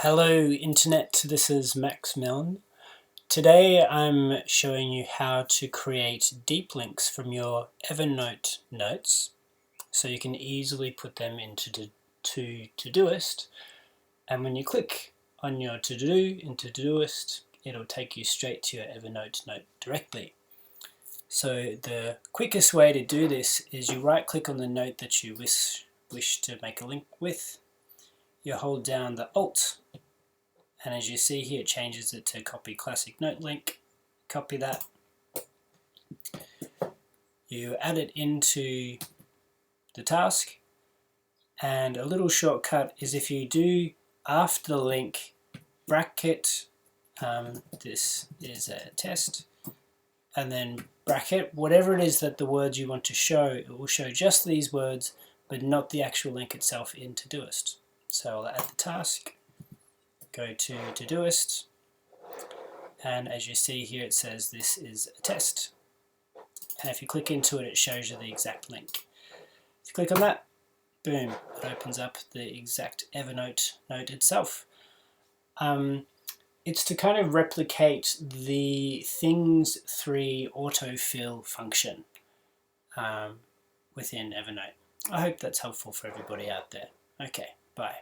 Hello Internet, this is Max Milne. Today I'm showing you how to create deep links from your Evernote notes so you can easily put them into ToDoIst, and when you click on your to-do in ToDoIst it'll take you straight to your Evernote note directly. So the quickest way to do this is you right click on the note that you wish to make a link with, you hold down the Alt, and as you see here it changes it to copy classic note link. Copy that, you add it into the task, and a little shortcut is if you do after the link bracket, this is a test, and then bracket whatever it is that the words you want to show, it will show just these words but not the actual link itself in ToDoIst. So I'll add the task, go to ToDoIst, and as you see here it says this is a test, and if you click into it it shows you the exact link. If you click on that, boom, it opens up the exact Evernote note itself. It's to kind of replicate the Things 3 autofill function within Evernote. I hope that's helpful for everybody out there. Okay, bye.